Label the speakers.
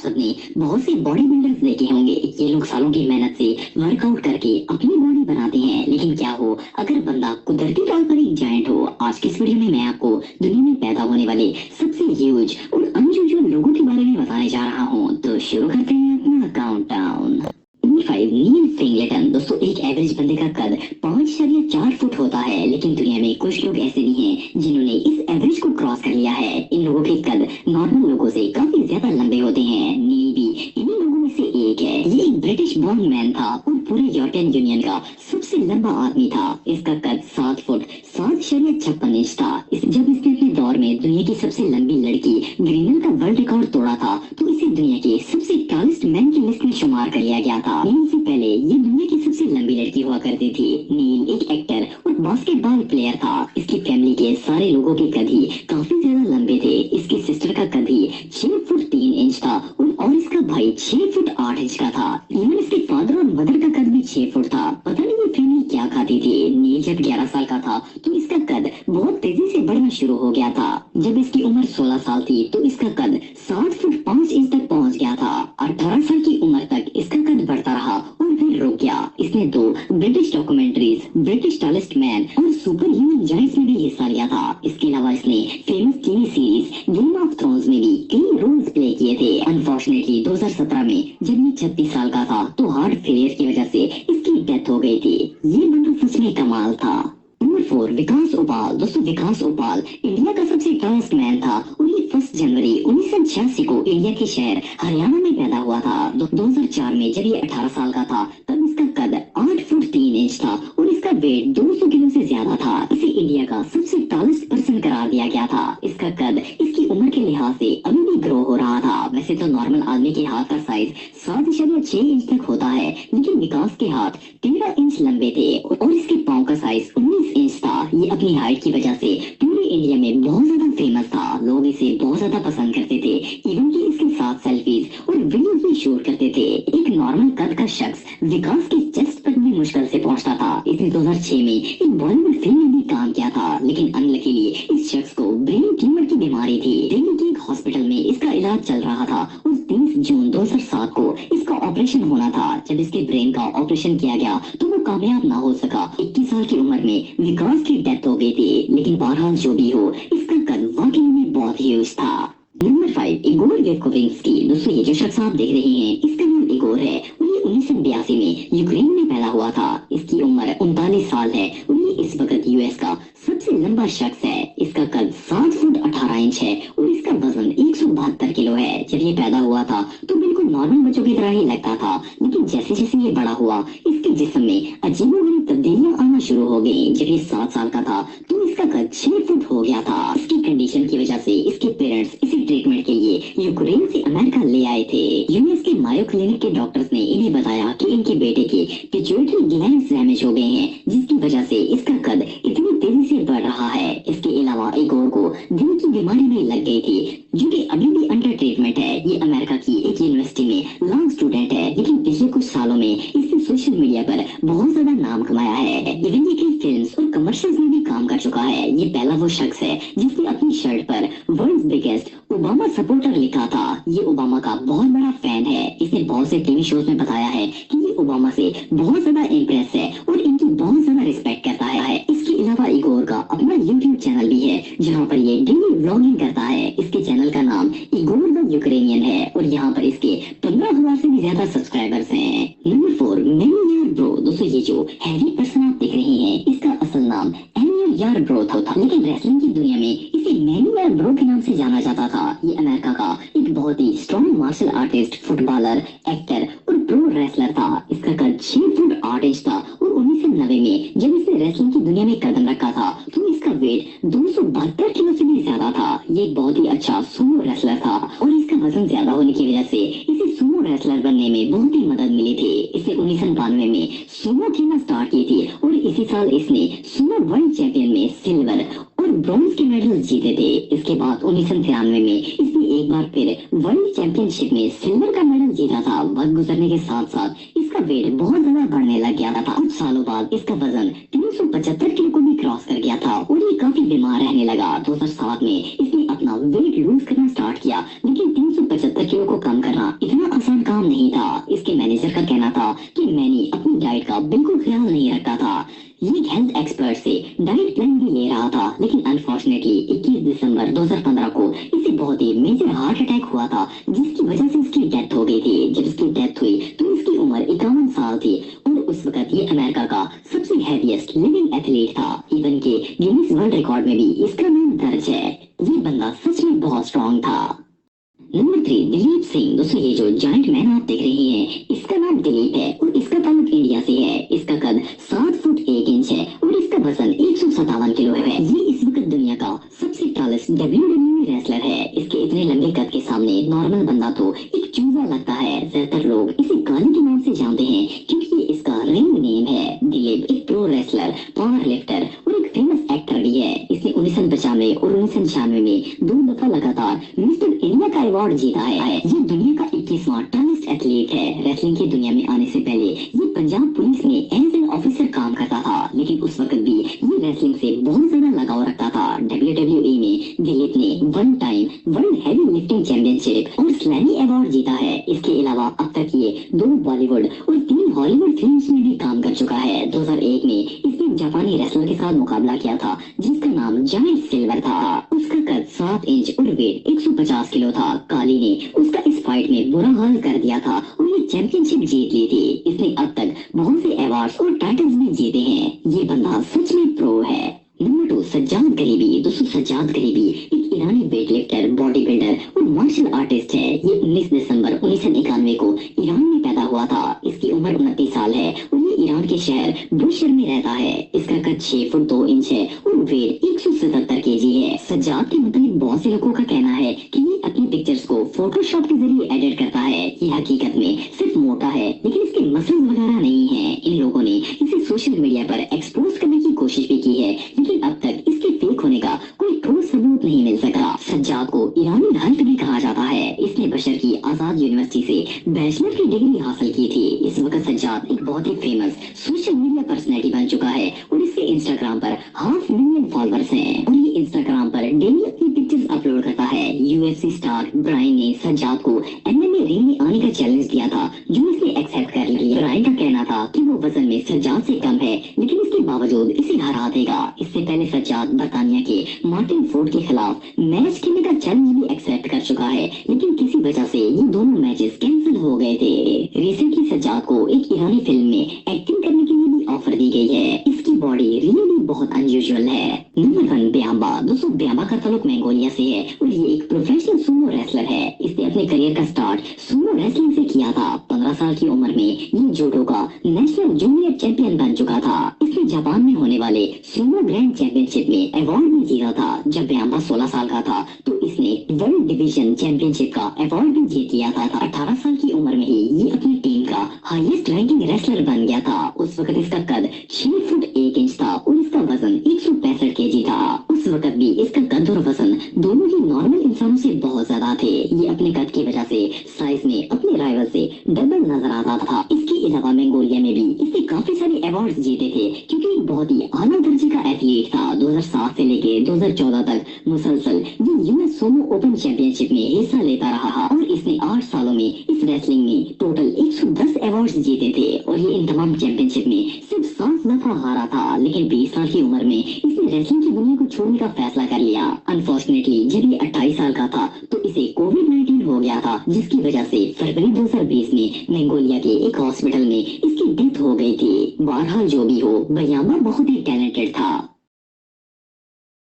Speaker 1: सबने बहुत से बॉडी बिल्डर्स देखे होंगे। ये लोग सालों की मेहनत से वर्कआउट करके अपनी बॉडी बनाते हैं, लेकिन क्या हो अगर बंदा कुदरती तौर पर एक जायंट हो। आज की इस वीडियो में मैं आपको दुनिया में पैदा होने वाले सबसे ह्यूज और अनयूजुअल लोगों के बारे में बताने जा रहा हूँ। तो शुरू करते हैं अपना काउंटडाउन। 5 नील स्टिंगलेटन। दोस्तों, एक एवरेज बंदे का कद 5.4 फुट होता है, लेकिन दुनिया में कुछ लोग ऐसे भी हैं जिन्होंने इस एवरेज को क्रॉस कर लिया है। इन लोगों के कद नॉर्मल लोगों से काफी ज्यादा लंबे होते हैं। नील भी इन्हीं लोगों में से एक है। ये एक ब्रिटिश बॉर्न मैन था और पूरे यूरोपियन यूनियन का सबसे लंबा आदमी था। इसका कद 7 फुट 7.56 इंच था। जब इसने अपने दौर में दुनिया की सबसे लंबी लड़की ग्रीनल का वर्ल्ड रिकॉर्ड तोड़ा था, तो इसे दुनिया के सबसे टॉलेस्ट मैन की लिस्ट में शुमार कर लिया गया था। नील से पहले ये दुनिया की सबसे लंबी लड़की हुआ करती थी। नील एक एक्टर और बास्केटबॉल प्लेयर था। इसकी फैमिली के सारे लोगों के कद ही काफी ज्यादा लंबे थे। इसकी सिस्टर का कद ही 6 फुट 3 इंच था और इसका भाई 6 फुट 8 इंच का था। इवन इसके फादर और मदर का कद भी 6 फुट था। पता नहीं ये फैमिली क्या खाती थी। नील जब 11 साल का था तो इसका कद बहुत तेजी से बढ़ना शुरू हो गया था। जब इसकी उम्र 16 साल थी तो इसका कद 7 फुट 5 इंच तक पहुंच गया था। 18 साल की उम्र तक इसका कद बढ़ता रहा और फिर रुक गया। इसने 2 British documentaries, British tallest man और सुपर ह्यूमन जायंट्स में भी हिस्सा लिया था। इसके अलावा इसने famous TV series game of thrones में भी कई रोल्स प्ले किए थे। अनफॉर्चुनेटली 2017 में जब ये 36 साल का था तो हार्ट फेलियर की वजह से इसकी डेथ हो गई थी। ये बंदा सच में कमाल था। नंबर 4, विकास उपाल। दोस्तों, विकास उपाल इंडिया का सबसे टॉलेस्ट मैन था और ये 1 जनवरी 1986 को इंडिया के शहर हरियाणा में पैदा हुआ था। 2004 में जब ये 18 साल का था तब इसका कद 8 फुट 3 इंच था और इसका वेट 200 किलो से ज्यादा था। इसे इंडिया का सबसे टॉलेस्ट पर्सन करार दिया गया था। इसका कद इसकी उम्र के लिहाज से अभी भी ग्रो हो रहा था। वैसे तो नॉर्मल आदमी के हाथ का साइज 7.6 इंच तक होता है, लेकिन विकास के हाथ 13 इंच लंबे थे और इसके पाँव का साइज 19 इंच था। ये अपनी हाइट की वजह से पूरे इंडिया में बहुत ज्यादा फेमस था। लोग इसे बहुत ज्यादा पसंद करते थे। इवन कि इसके साथ सेल्फीज और वीडियोस भी शूट करते थे। एक नॉर्मल कद का शख्स विकास के चेस्ट तक भी मुश्किल से पहुंचता था। इसने 2006 में एक बॉलीवुड फिल्म में भी काम किया था, लेकिन अनलकीली इस शख्स को ब्रेन ट्यूमर की बीमारी थी। दिल्ली के एक हॉस्पिटल में इसका इलाज चल रहा था और 30 जून 2007 को इसका ऑपरेशन होना था। जब इसके ब्रेन का ऑपरेशन किया गया तो वो कामयाब ना हो सका। 21 साल की उम्र में विकास की डेथ हो गई थी। लेकिन बहरहाल जो भी हो, इसका कद वाकई में बहुत ह्यूज था। Number 5, Igor Vekovinsky. दोस्तों, ये जो शख्स आप देख रहे हैं इसका नाम इगोर है और ये 1982 में यूक्रेन में पैदा हुआ था। इसकी उम्र 39 साल है और ये इस वक्त यूएस का सबसे लंबा शख्स है। इसका कद 7 फुट 18 इंच है और इसका वजन 172 किलो है। जब ये पैदा हुआ था तो बिल्कुल नॉर्मल बच्चों की तरह ही लगता था, लेकिन जैसे जैसे ये बड़ा हुआ इसके जिस्म में अजीबोगरीब तब्दीलियां आना शुरू हो गई। जब ये 7 साल का था तो इसका कद 6 फुट हो गया था। इसकी कंडीशन की वजह से इसके पेरेंट्स इसे ट्रीटमेंट के लिए यूक्रेन से अमेरिका ले आए थे। यूएस के मायो क्लिनिक के डॉक्टर्स ने इन्हें बताया कि इनके बेटे के पिट्यूटरी ग्लैंड्स डैमेज हो गए हैं, जिसकी वजह से इसका कद इतनी तेजी से बढ़ रहा है। इसके अलावा इगोर को दिल की बीमारी भी लग गई थी, जो कि अभी भी अंडर ट्रीटमेंट है। ये अमेरिका की एक यूनिवर्सिटी में लॉ स्टूडेंट है, लेकिन पिछले कुछ सालों में इसने सोशल मीडिया पर बहुत ज्यादा नाम कमाया है। इवन ये कई फिल्म्स और कमर्शियल्स में भी काम कर चुका है। ये पहला वो शख्स है जिसने अपनी शर्ट पर वर्ल्ड्स बिगेस्ट ओबामा सपोर्टर लिखा था। ये ओबामा का बहुत बड़ा फैन है। इसने बहुत से टीवी शोज में बताया है कि ये ओबामा से बहुत ज्यादा इम्प्रेस है और इनकी बहुत ज्यादा रिस्पेक्ट करता है। इसके अलावा इगोर का अपना यूट्यूब चैनल भी है, जहाँ पर ये डेली व्लॉगिंग करता है। इसके चैनल का नाम इगोर द यूक्रेनियन है और यहाँ पर इसके 15,000 से भी ज्यादा सब्सक्राइबर्स हैं। Number 4, many bro. दोस्तों, ये जो हैवी पर्सन आप देख रहे हैं इसका असल नाम यार ब्रो था, लेकिन रेसलिंग की दुनिया में इसे मैनी यार ब्रो के नाम से जाना जाता था। ये अमेरिका का एक बहुत ही strong martial artist, footballer, actor और प्रो रेसलर था। इसका कद 6 फुट 8 इंच था और 1990 में जब इसने रेसलिंग की दुनिया में कदम रखा था तो इसका वेट 272 किलो से भी ज्यादा था। ये एक बहुत ही अच्छा सूमो रेसलर था और इसका वजन ज्यादा होने की वजह से इसे सूमो रेसलर बनने में बहुत ही मदद मिली थी। इसे 1992 में सूमो खेलना स्टार्ट की थी और इसी साल इसने सूमो वर्ल्ड चैंपियन में सिल्वर और ब्रॉन्ज के मेडल जीते थे। इसके बाद 1993 में इसने एक बार फिर वर्ल्ड चैंपियनशिप में सिल्वर का मेडल जीता था। वक्त गुजरने के साथ साथ इसका वेट बहुत ज्यादा बढ़ने लग गया था। कुछ सालों बाद इसका वजन 375 किलो को भी क्रॉस कर गया था और ये काफी बीमार रहने लगा। 2007 में इसने अपना वेट लूज करना स्टार्ट किया, लेकिन 375 किलो को कम करना इतना आसान काम नहीं था। इसके मैनेजर का कहना था कि मैंने अपनी डाइट का बिल्कुल ख्याल नहीं रखा था। ये हेल्थ एक्सपर्ट से डाइट प्लान भी ले रहा था, लेकिन अनफॉर्चुनेटली 21 दिसंबर 2015 को इसे बहुत ही मेजर हार्ट अटैक हुआ था, जिसकी वजह से इसकी डेथ हो गई थी। जब इसकी डेथ हुई तो इसकी उम्र 51 साल थी और उस वक्त ये अमेरिका का सबसे हैवीएस्ट लिविंग एथलीट था। इवन के गिनीज वर्ल्ड रिकॉर्ड में भी इसका नाम दर्ज है। ये बंदा सच में बहुत स्ट्रॉन्ग था। नंबर 3, दिलीप सिंह। दोस्तों ये जो जायंट मैन आप देख रहे हैं, इसका नाम दिलीप है और इसका ताल्लुक इंडिया से है। इसका कद 7 फुट 1 इंच है और इसका वजन 157 किलो है। ये इस वक्त दुनिया का सबसे टालेस्ट WWE रेसलर है। इसके इतने लंबे कद के सामने नॉर्मल बंदा तो एक चूजा लगता है। ज्यादातर लोग इसे काली के नाम से जानते हैं क्योंकि ये इसका रिंग नेम है। दिलीप एक प्रो रेसलर, पावर लिफ्टर और एक फेमस एक्टर भी है। इसने 1995 और 1996 में 2 दफा लगातार मिस्टर इंडिया का अवार्ड जीता है। ये दुनिया का 21वां टालेस्ट एथलीट है। रेसलिंग की दुनिया में आने से पहले ये पंजाब पुलिस में एज एन ऑफिसर काम करता था, लेकिन उस वक्त भी ये रेसलिंग से बहुत ज्यादा लगाव रखता था। WWE में दिलीप ने 1 time world heavy lifting championship और स्लैमी अवार्ड जीता है। इसके अलावा अब तक ये 2 बॉलीवुड और 3 हॉलीवुड फिल्म्स में भी काम कर चुका है। 2001 में इसने जापानी रेसलर के साथ मुकाबला किया था जिसका नाम जायंट सिल्वर था। उसका कद 7 इंच और वेट 150 किलो था। काली ने उसका इस फाइट में बुरा हाल कर दिया था और ये चैंपियनशिप जीत ली थी। इसने अब तक बहुत से अवार्ड्स और टाइटल्स भी जीते हैं। ये बंदा सच में प्रो है। नंबर 2, सज्जाद गरीबी। दोस्तों सज्जाद गरीबी एक ईरानी वेट लिफ्टर, बॉडी बिल्डर और मार्शल आर्टिस्ट है। ये 19 दिसंबर 1991 को ईरान में पैदा हुआ था। इसकी उम्र 29 साल है और ये ईरान के शहर बुशर में रहता है। इसका कद 6 फुट 2 इंच है और वेट 177 केजी है। सज्जाद के मुताबिक बहुत से लोगों का कहना है कि ये अपनी पिक्चर्स को फोटोशॉप के जरिए एडिट करता है। ये हकीकत में सिर्फ मोटा है, लेकिन इसके मसल्स वगैरह नहीं है। इन लोगों ने इसे सोशल मीडिया पर एक्सपोज करने की कोशिश भी की है, लेकिन अब तक इसके फेक होने का कोई ठोस सबूत नहीं मिल सका। सज्जाद को ईरानी हल्क भी कहा जाता है। इसने बशर की आजाद यूनिवर्सिटी से बैचलर की डिग्री हासिल की थी। इस वक्त सज्जाद एक बहुत ही फेमस सोशल मीडिया पर्सनैलिटी बन चुका है और इसके इंस्टाग्राम पर 500,000 फॉलोअर्स हैं और ये इंस्टाग्राम पर डेली अपनी पिक्चर्स अपलोड करता है। UFC स्टार ब्रायन ने सज्जाद को MMA रिंग में आने का चैलेंज दिया था, जो इसने एक्सेप्ट कर लिया। ब्रायन का कहना था कि वो वजन में सज्जाद से कम है, लेकिन इसके बावजूद इसे हरा देगा। इससे पहले सज्जाद बर्तानिया के मार्टिन फोर्ड के खिलाफ मैच खेलने का चैलेंज भी एक्सेप्ट कर चुका है, लेकिन किसी वजह से ये दोनों मैचेस कैंसिल हो गए थे। रिसेंटली सज्जाद को एक ईरानी फिल्म में एक्टिंग करने के लिए भी ऑफर दी गई है। इसकी बॉडी रियली बहुत अनयूजुअल है। नंबर 1, ब्याम्बा। दोस्तों ब्याम्बा का ताल्लुक मंगोलिया से है और ये एक प्रोफेशनल सुमो रेसलर है। इसने अपने करियर का स्टार्ट सुमो रेसलिंग से किया था। 15 साल की उम्र में ये जूडो का नेशनल जूनियर चैंपियन बन चुका था। इसने जापान में होने वाले सुमो ग्रैंड चैंपियनशिप में अवार्ड भी जीता था। जब ब्याम्बा 16 साल का था तो इसने वर्ल्ड डिवीजन चैंपियनशिप का अवार्ड भी जीत लिया था। 18 साल की उम्र में ही ये अपनी टीम का हाईएस्ट रैंकिंग रेसलर बन गया था। उस वक्त इसका कद 6 फुट 1 इंच था और इसका वजन 165 केजी था। उस वक्त भी इसका कद और वजन दोनों ही नॉर्मल इंसानों से बहुत ज्यादा थे। ये अपने कद की वजह से साइज में अपने राइवल से डबल नजर आता था। इसके अलावा मंगोलिया में भी इसने काफी सारे अवार्ड्स जीते थे क्योंकि एक बहुत ही आला दर्जे का एथलीट था। 2007 से लेके 2014 तक मुसलसल ये यूएस सोमो ओपन चैंपियनशिप में हिस्सा लेता रहा और इसने 8 सालों में इस रेसलिंग में टोटल 110 अवार्ड्स जीते थे और ये इन तमाम चैंपियनशिप में सिर्फ 7 दफा हारा था। लेकिन 20 साल की उम्र में इसने रेसलिंग की दुनिया को छोड़ने का फैसला कर लिया। अनफॉर्चुनेटली जब ये 28 साल का था तो इसे कोविड-19 हो गया था, जिसकी वजह से फरवरी 2020 में मंगोलिया के एक हॉस्पिटल में इसकी डेथ हो गई थी। बहरहाल जो भी हो, ब्याम्बा बहुत ही टैलेंटेड था।